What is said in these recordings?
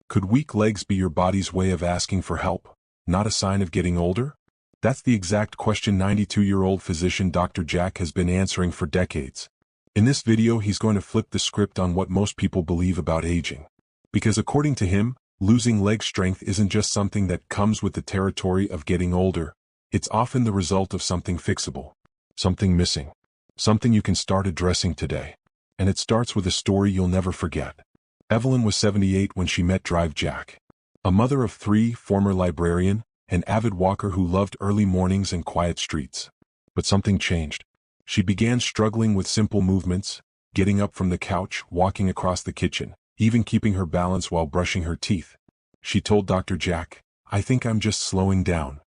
Could weak legs be your body's way of asking for help, not a sign of getting older? That's the exact question 92-year-old physician Dr. Jack has been answering for decades. In this video, he's going to flip the script on what most people believe about aging. Because according to him, losing leg strength isn't just something that comes with the territory of getting older. It's often the result of something fixable, something missing, something you can start addressing today. And it starts with a story you'll never forget. Evelyn was 78 when she met Drive Jack. A mother of 3, former librarian, an avid walker who loved early mornings and quiet streets. But something changed. She began struggling with simple movements, getting up from the couch, walking across the kitchen, even keeping her balance while brushing her teeth. She told Dr. Jack, "I think I'm just slowing down."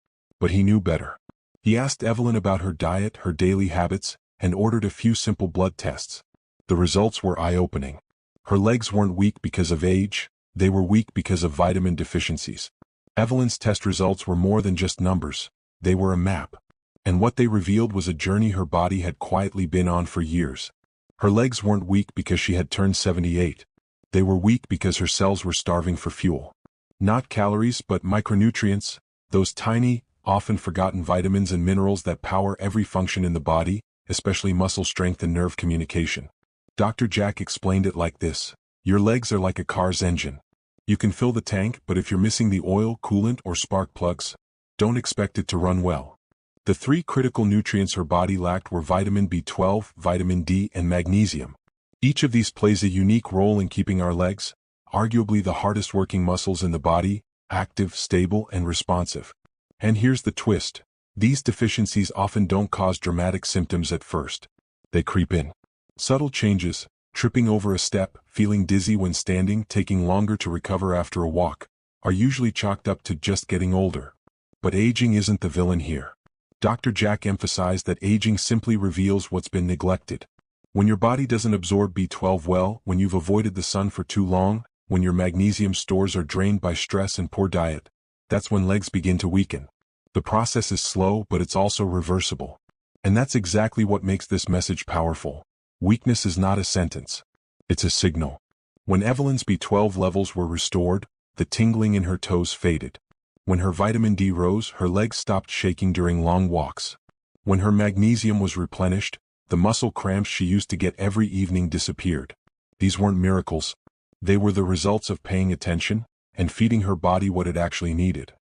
But he knew better. He asked Evelyn about her diet, her daily habits, and ordered a few simple blood tests. The results were eye-opening. Her legs weren't weak because of age, they were weak because of vitamin deficiencies. Evelyn's test results were more than just numbers, they were a map. And what they revealed was a journey her body had quietly been on for years. Her legs weren't weak because she had turned 78. They were weak because her cells were starving for fuel. Not calories, but micronutrients, those tiny, often forgotten vitamins and minerals that power every function in the body, especially muscle strength and nerve communication. Dr. Jack explained it like this: your legs are like a car's engine. You can fill the tank, but if you're missing the oil, coolant, or spark plugs, don't expect it to run well. The 3 critical nutrients her body lacked were vitamin B12, vitamin D, and magnesium. Each of these plays a unique role in keeping our legs, arguably the hardest working muscles in the body, active, stable, and responsive. And here's the twist: these deficiencies often don't cause dramatic symptoms at first. They creep in. Subtle changes, tripping over a step, feeling dizzy when standing, taking longer to recover after a walk, are usually chalked up to just getting older. But aging isn't the villain here. Dr. Jack emphasized that aging simply reveals what's been neglected. When your body doesn't absorb B12 well, when you've avoided the sun for too long, when your magnesium stores are drained by stress and poor diet, that's when legs begin to weaken. The process is slow, but it's also reversible. And that's exactly what makes this message powerful. Weakness is not a sentence. It's a signal. When Evelyn's B12 levels were restored, the tingling in her toes faded. When her vitamin D rose, her legs stopped shaking during long walks. When her magnesium was replenished, the muscle cramps she used to get every evening disappeared. These weren't miracles. They were the results of paying attention and feeding her body what it actually needed.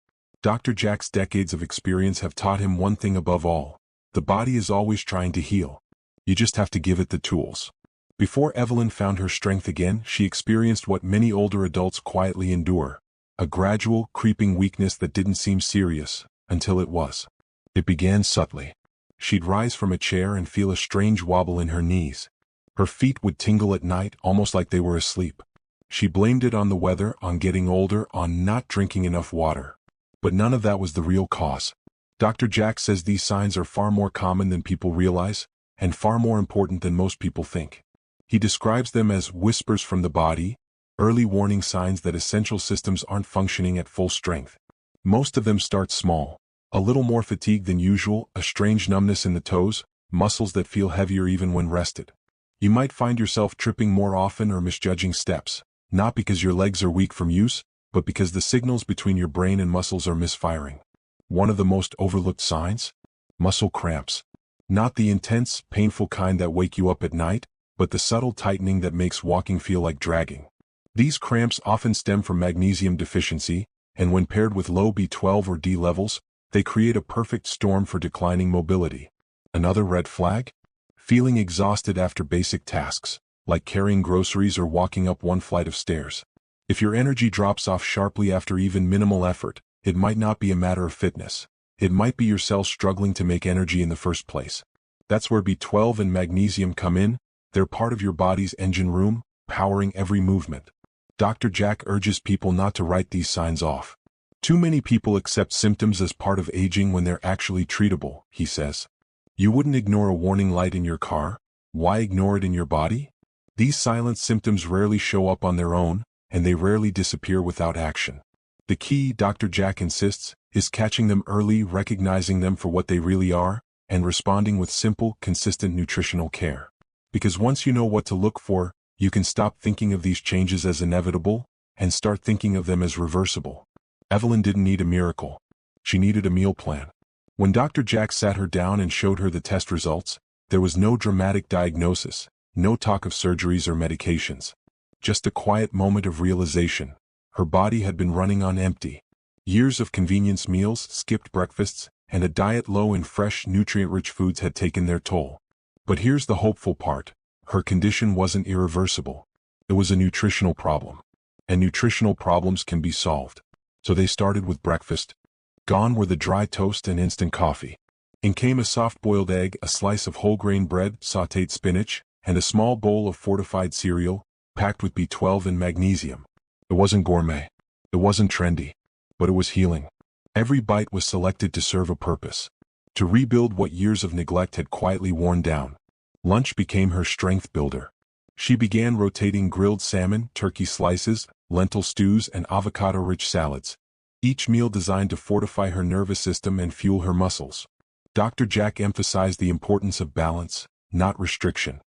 Dr. Jack's decades of experience have taught him one thing above all: the body is always trying to heal. You just have to give it the tools. Before Evelyn found her strength again, she experienced what many older adults quietly endure: a gradual, creeping weakness that didn't seem serious, until it was. It began subtly. She'd rise from a chair and feel a strange wobble in her knees. Her feet would tingle at night, almost like they were asleep. She blamed it on the weather, on getting older, on not drinking enough water. But none of that was the real cause. Dr. Jack says these signs are far more common than people realize, and far more important than most people think. He describes them as whispers from the body, early warning signs that essential systems aren't functioning at full strength. Most of them start small: a little more fatigue than usual, a strange numbness in the toes, muscles that feel heavier even when rested. You might find yourself tripping more often or misjudging steps, not because your legs are weak from use, but because the signals between your brain and muscles are misfiring. One of the most overlooked signs? Muscle cramps. Not the intense, painful kind that wake you up at night, but the subtle tightening that makes walking feel like dragging. These cramps often stem from magnesium deficiency, and when paired with low B12 or D levels, they create a perfect storm for declining mobility. Another red flag? Feeling exhausted after basic tasks, like carrying groceries or walking up one flight of stairs. If your energy drops off sharply after even minimal effort, it might not be a matter of fitness. It might be your cells struggling to make energy in the first place. That's where B12 and magnesium come in. They're part of your body's engine room, powering every movement. Dr. Jack urges people not to write these signs off. Too many people accept symptoms as part of aging when they're actually treatable, he says. You wouldn't ignore a warning light in your car. Why ignore it in your body? These silent symptoms rarely show up on their own, and they rarely disappear without action. The key, Dr. Jack insists, is catching them early, recognizing them for what they really are, and responding with simple, consistent nutritional care. Because once you know what to look for, you can stop thinking of these changes as inevitable, and start thinking of them as reversible. Evelyn didn't need a miracle. She needed a meal plan. When Dr. Jack sat her down and showed her the test results, there was no dramatic diagnosis, no talk of surgeries or medications. Just a quiet moment of realization. Her body had been running on empty. Years of convenience meals, skipped breakfasts, and a diet low in fresh, nutrient-rich foods had taken their toll. But here's the hopeful part. Her condition wasn't irreversible. It was a nutritional problem. And nutritional problems can be solved. So they started with breakfast. Gone were the dry toast and instant coffee. In came a soft-boiled egg, a slice of whole-grain bread, sautéed spinach, and a small bowl of fortified cereal, packed with B12 and magnesium. It wasn't gourmet. It wasn't trendy. But it was healing. Every bite was selected to serve a purpose. To rebuild what years of neglect had quietly worn down. Lunch became her strength builder. She began rotating grilled salmon, turkey slices, lentil stews, and avocado-rich salads. Each meal designed to fortify her nervous system and fuel her muscles. Dr. Jack emphasized the importance of balance, not restriction.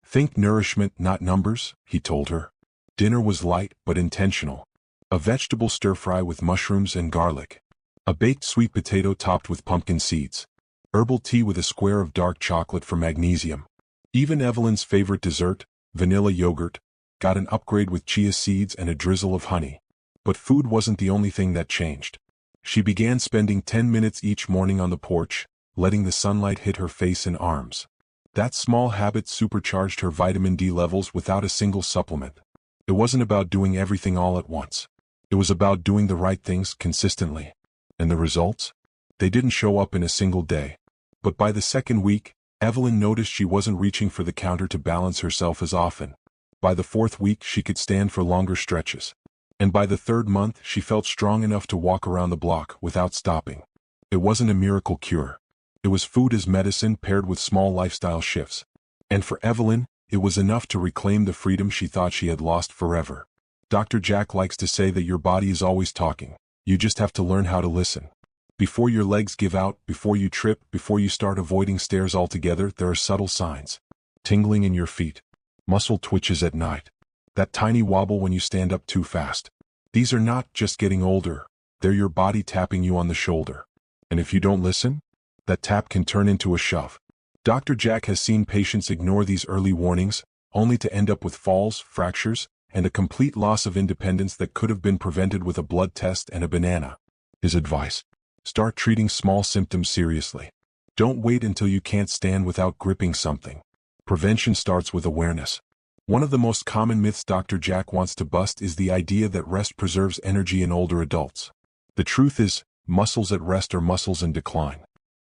Think nourishment, not numbers, he told her. Dinner was light but intentional. A vegetable stir-fry with mushrooms and garlic. A baked sweet potato topped with pumpkin seeds. Herbal tea with a square of dark chocolate for magnesium. Even Evelyn's favorite dessert, vanilla yogurt, got an upgrade with chia seeds and a drizzle of honey. But food wasn't the only thing that changed. She began spending 10 minutes each morning on the porch, letting the sunlight hit her face and arms. That small habit supercharged her vitamin D levels without a single supplement. It wasn't about doing everything all at once. It was about doing the right things consistently. And the results? They didn't show up in a single day. But by the second week, Evelyn noticed she wasn't reaching for the counter to balance herself as often. By the fourth week, she could stand for longer stretches. And by the third month, she felt strong enough to walk around the block without stopping. It wasn't a miracle cure. It was food as medicine paired with small lifestyle shifts. And for Evelyn, it was enough to reclaim the freedom she thought she had lost forever. Dr. Jack likes to say that your body is always talking. You just have to learn how to listen. Before your legs give out, before you trip, before you start avoiding stairs altogether, there are subtle signs. Tingling in your feet. Muscle twitches at night. That tiny wobble when you stand up too fast. These are not just getting older. They're your body tapping you on the shoulder. And if you don't listen, that tap can turn into a shove. Dr. Jack has seen patients ignore these early warnings, only to end up with falls, fractures, and a complete loss of independence that could have been prevented with a blood test and a banana. His advice: start treating small symptoms seriously. Don't wait until you can't stand without gripping something. Prevention starts with awareness. One of the most common myths Dr. Jack wants to bust is the idea that rest preserves energy in older adults. The truth is, muscles at rest are muscles in decline.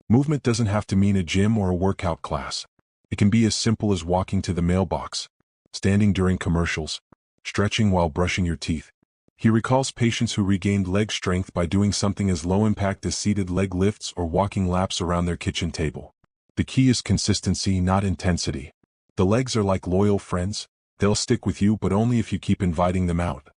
Movement doesn't have to mean a gym or a workout class. It can be as simple as walking to the mailbox, standing during commercials, stretching while brushing your teeth. He recalls patients who regained leg strength by doing something as low-impact as seated leg lifts or walking laps around their kitchen table. The key is consistency, not intensity. The legs are like loyal friends. They'll stick with you, but only if you keep inviting them out.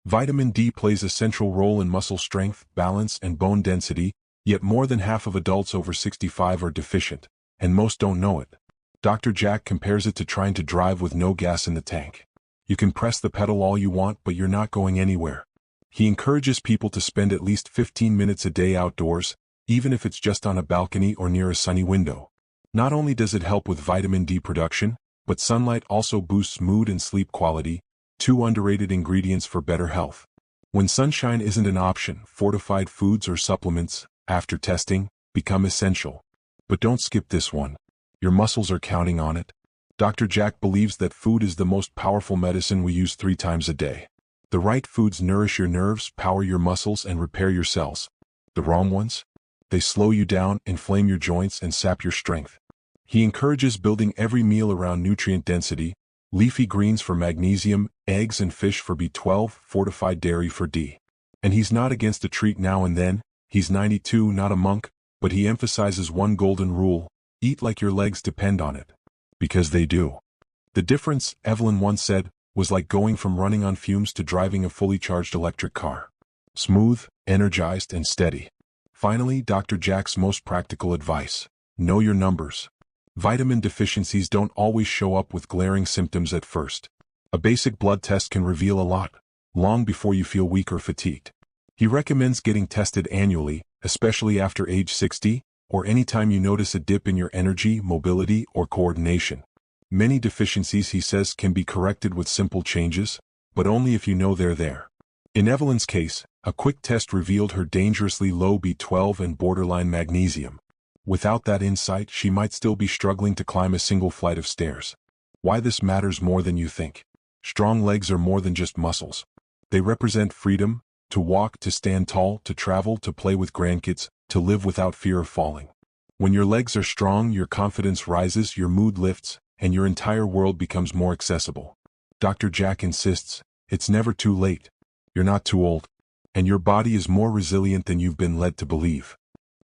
Vitamin D plays a central role in muscle strength, balance, and bone density, yet more than half of adults over 65 are deficient, and most don't know it. Dr. Jack compares it to trying to drive with no gas in the tank. You can press the pedal all you want, but you're not going anywhere. He encourages people to spend at least 15 minutes a day outdoors, even if it's just on a balcony or near a sunny window. Not only does it help with vitamin D production, but sunlight also boosts mood and sleep quality, two underrated ingredients for better health. When sunshine isn't an option, fortified foods or supplements, after testing, become essential. But don't skip this one. Your muscles are counting on it. Dr. Jack believes that food is the most powerful medicine we use 3 times a day. The right foods nourish your nerves, power your muscles, and repair your cells. The wrong ones? They slow you down, inflame your joints, and sap your strength. He encourages building every meal around nutrient density: leafy greens for magnesium, eggs and fish for B12, fortified dairy for D. And he's not against a treat now and then. He's 92, not a monk, but he emphasizes one golden rule: eat like your legs depend on it. Because they do. The difference, Evelyn once said, was like going from running on fumes to driving a fully charged electric car. Smooth, energized, and steady. Finally, Dr. Jack's most practical advice: know your numbers. Vitamin deficiencies don't always show up with glaring symptoms at first. A basic blood test can reveal a lot. long before you feel weak or fatigued. He recommends getting tested annually, especially after age 60, or anytime you notice a dip in your energy, mobility, or coordination. Many deficiencies, he says, can be corrected with simple changes, but only if you know they're there. In Evelyn's case, a quick test revealed her dangerously low B12 and borderline magnesium. Without that insight, she might still be struggling to climb a single flight of stairs. Why this matters more than you think. Strong legs are more than just muscles. They represent freedom, to walk, to stand tall, to travel, to play with grandkids, to live without fear of falling. When your legs are strong, your confidence rises, your mood lifts, and your entire world becomes more accessible. Dr. Jack insists, it's never too late. You're not too old. And your body is more resilient than you've been led to believe.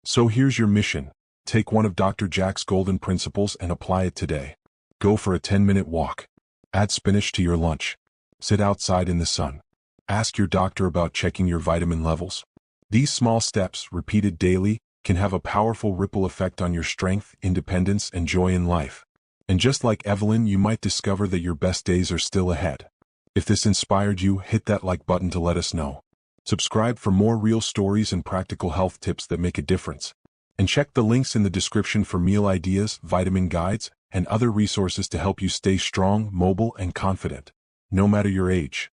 So here's your mission. Take one of Dr. Jack's golden principles and apply it today. Go for a 10-minute walk. Add spinach to your lunch. Sit outside in the sun. Ask your doctor about checking your vitamin levels. These small steps, repeated daily, can have a powerful ripple effect on your strength, independence, and joy in life. And just like Evelyn, you might discover that your best days are still ahead. If this inspired you, hit that like button to let us know. Subscribe for more real stories and practical health tips that make a difference. And check the links in the description for meal ideas, vitamin guides, and other resources to help you stay strong, mobile, and confident, no matter your age.